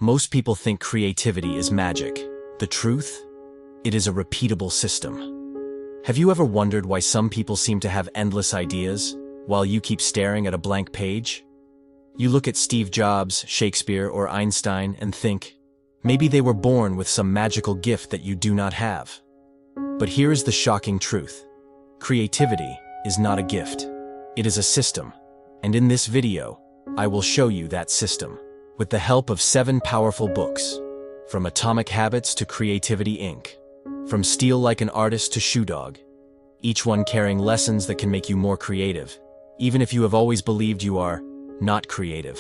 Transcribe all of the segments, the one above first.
Most people think creativity is magic. The truth? It is a repeatable system. Have you ever wondered why some people seem to have endless ideas, while you keep staring at a blank page? You look at Steve Jobs, Shakespeare, or Einstein and think, maybe they were born with some magical gift that you do not have. But here is the shocking truth. Creativity is not a gift. It is a system. And in this video, I will show you that system, with the help of 7 powerful books, from Atomic Habits to Creativity Inc., from Steal Like an Artist to Shoe Dog, each one carrying lessons that can make you more creative, even if you have always believed you are not creative.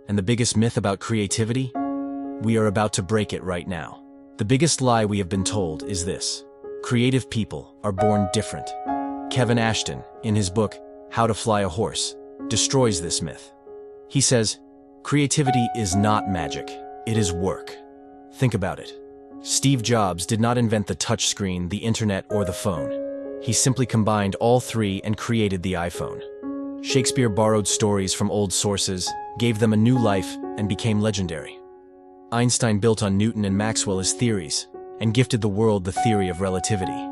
And the biggest myth about creativity? We are about to break it right now. The biggest lie we have been told is this: creative people are born different. Kevin Ashton, in his book, How to Fly a Horse, destroys this myth. He says, creativity is not magic, it is work. Think about it. Steve Jobs did not invent the touchscreen, the internet, or the phone. He simply combined all three and created the iPhone. Shakespeare borrowed stories from old sources, gave them a new life, and became legendary. Einstein built on Newton and Maxwell's theories, and gifted the world the theory of relativity.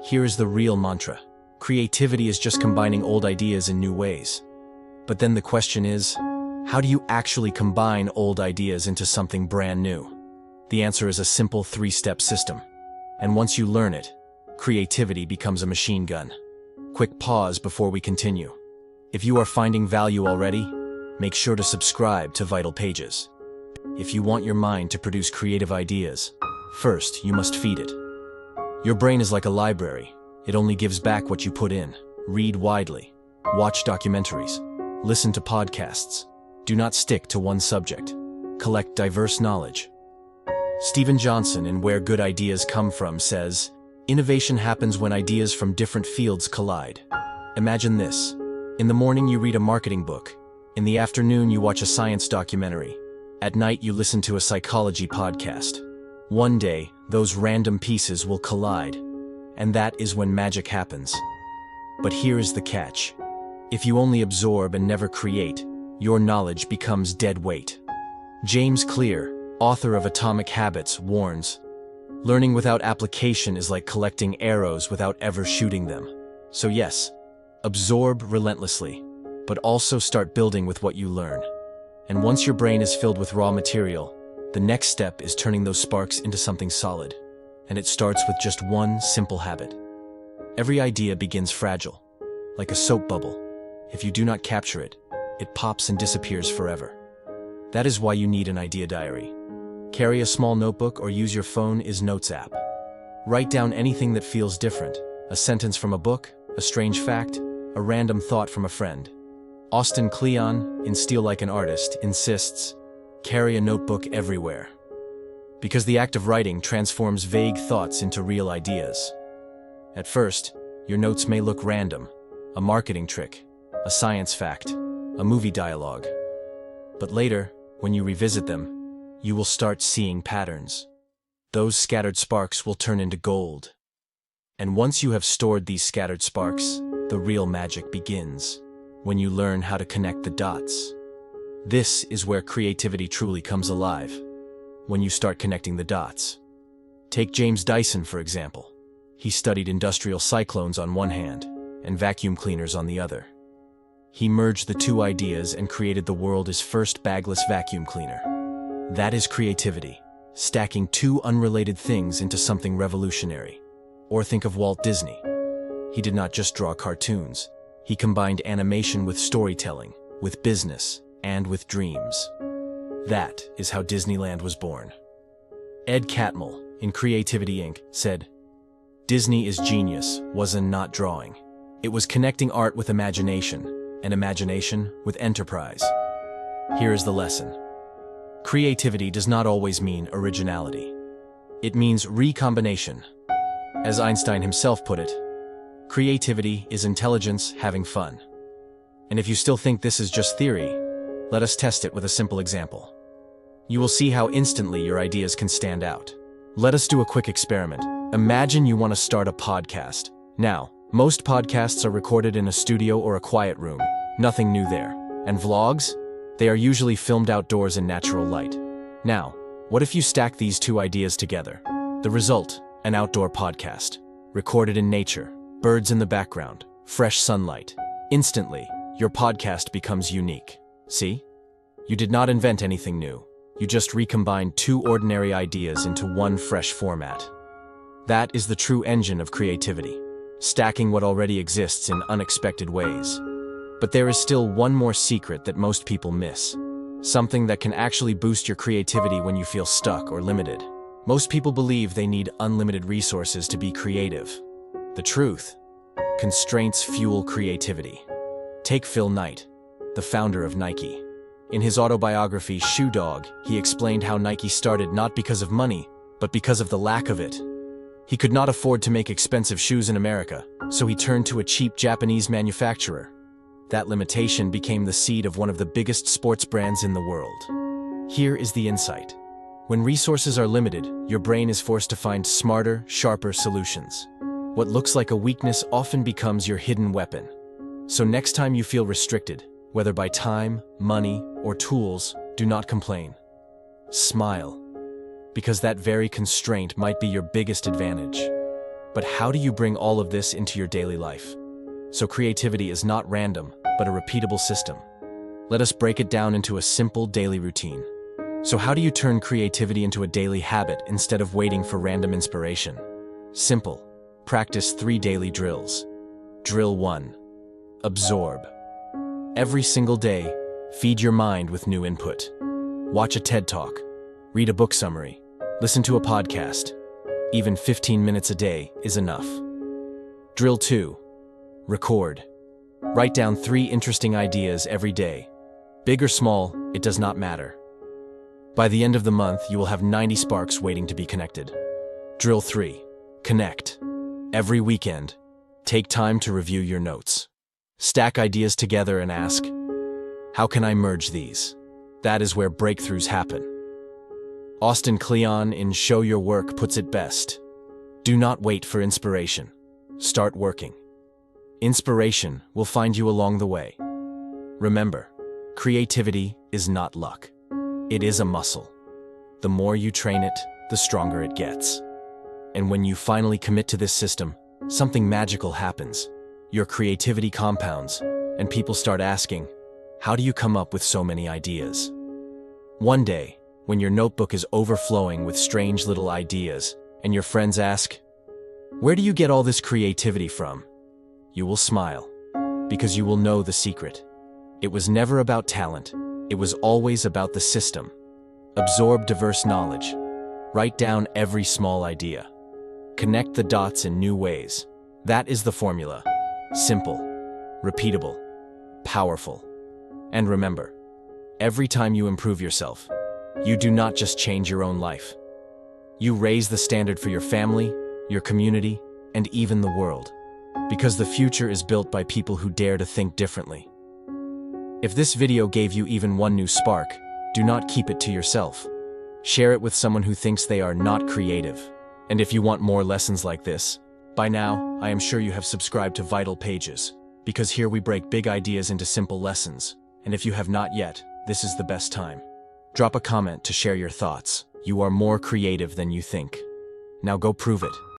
Here is the real mantra. Creativity is just combining old ideas in new ways. But then the question is, how do you actually combine old ideas into something brand new? The answer is a simple 3-step system. And once you learn it, creativity becomes a machine gun. Quick pause before we continue. If you are finding value already, make sure to subscribe to Vital Pages. If you want your mind to produce creative ideas, first you must feed it. Your brain is like a library. It only gives back what you put in. Read widely. Watch documentaries. Listen to podcasts. Do not stick to one subject. Collect diverse knowledge. Stephen Johnson, in Where Good Ideas Come From, says, innovation happens when ideas from different fields collide. Imagine this. In the morning you read a marketing book. In the afternoon you watch a science documentary. At night you listen to a psychology podcast. One day, those random pieces will collide. And that is when magic happens. But here is the catch. If you only absorb and never create, your knowledge becomes dead weight. James Clear, author of Atomic Habits, warns, learning without application is like collecting arrows without ever shooting them. So yes, absorb relentlessly, but also start building with what you learn. And once your brain is filled with raw material, the next step is turning those sparks into something solid. And it starts with just one simple habit. Every idea begins fragile, like a soap bubble. If you do not capture it, it pops and disappears forever. That is why you need an idea diary. Carry a small notebook or use your phone's notes app. Write down anything that feels different, a sentence from a book, a strange fact, a random thought from a friend. Austin Kleon, in Steal Like an Artist, insists, carry a notebook everywhere. Because the act of writing transforms vague thoughts into real ideas. At first, your notes may look random, a marketing trick, a science fact, a movie dialogue. But later, when you revisit them, you will start seeing patterns. Those scattered sparks will turn into gold. And once you have stored these scattered sparks, the real magic begins, when you learn how to connect the dots. This is where creativity truly comes alive, when you start connecting the dots. Take James Dyson, for example. He studied industrial cyclones on one hand, and vacuum cleaners on the other. He merged the two ideas and created the world's first bagless vacuum cleaner. That is creativity, stacking two unrelated things into something revolutionary. Or think of Walt Disney. He did not just draw cartoons. He combined animation with storytelling, with business, and with dreams. That is how Disneyland was born. Ed Catmull, in Creativity Inc., said, Disney is genius, wasn't not drawing. It was connecting art with imagination, and imagination with enterprise. Here is the lesson. Creativity does not always mean originality. It means recombination. As Einstein himself put it, creativity is intelligence having fun. And if you still think this is just theory, let us test it with a simple example. You will see how instantly your ideas can stand out. Let us do a quick experiment. Imagine you want to start a podcast. Now, most podcasts are recorded in a studio or a quiet room. Nothing new there. And vlogs? They are usually filmed outdoors in natural light. Now, What if you stack these two ideas together? The result, an outdoor podcast, recorded in nature, birds in the background, fresh sunlight. Instantly, your podcast becomes unique. See? You did not invent anything new. You just recombined two ordinary ideas into one fresh format. That is the true engine of creativity, stacking what already exists in unexpected ways. But there is still one more secret that most people miss. Something that can actually boost your creativity when you feel stuck or limited. Most people believe they need unlimited resources to be creative. The truth: constraints fuel creativity. Take Phil Knight, the founder of Nike. In his autobiography, Shoe Dog, he explained how Nike started not because of money, but because of the lack of it. He could not afford to make expensive shoes in America, so he turned to a cheap Japanese manufacturer. That limitation became the seed of one of the biggest sports brands in the world. Here is the insight. When resources are limited, your brain is forced to find smarter, sharper solutions. What looks like a weakness often becomes your hidden weapon. So next time you feel restricted, whether by time, money, or tools, do not complain. Smile. Because that very constraint might be your biggest advantage. But how do you bring all of this into your daily life? So creativity is not random, but a repeatable system. Let us break it down into a simple daily routine. So how do you turn creativity into a daily habit instead of waiting for random inspiration? Simple. Practice 3 daily drills. Drill 1. Absorb. Every single day, feed your mind with new input. Watch a TED Talk. Read a book summary. Listen to a podcast. Even 15 minutes a day is enough. Drill 2. Record. Write down 3 interesting ideas every day. Big or small, it does not matter. By the end of the month, you will have 90 sparks waiting to be connected. Drill 3. Connect. Every weekend, take time to review your notes. Stack ideas together and ask, how can I merge these? That is where breakthroughs happen. Austin Kleon in Show Your Work puts it best. Do not wait for inspiration. Start working. Inspiration will find you along the way. Remember, creativity is not luck. It is a muscle. The more you train it, the stronger it gets. And when you finally commit to this system, something magical happens. Your creativity compounds, and people start asking, how do you come up with so many ideas? One day, when your notebook is overflowing with strange little ideas, and your friends ask, where do you get all this creativity from? You will smile, because you will know the secret. It was never about talent. It was always about the system. Absorb diverse knowledge. Write down every small idea. Connect the dots in new ways. That is the formula. Simple, repeatable, powerful. And remember, every time you improve yourself, you do not just change your own life. You raise the standard for your family, your community, and even the world. Because the future is built by people who dare to think differently. If this video gave you even one new spark, do not keep it to yourself. Share it with someone who thinks they are not creative. And if you want more lessons like this, by now, I am sure you have subscribed to Vital Pages, because here we break big ideas into simple lessons. And if you have not yet, this is the best time. Drop a comment to share your thoughts. You are more creative than you think. Now go prove it.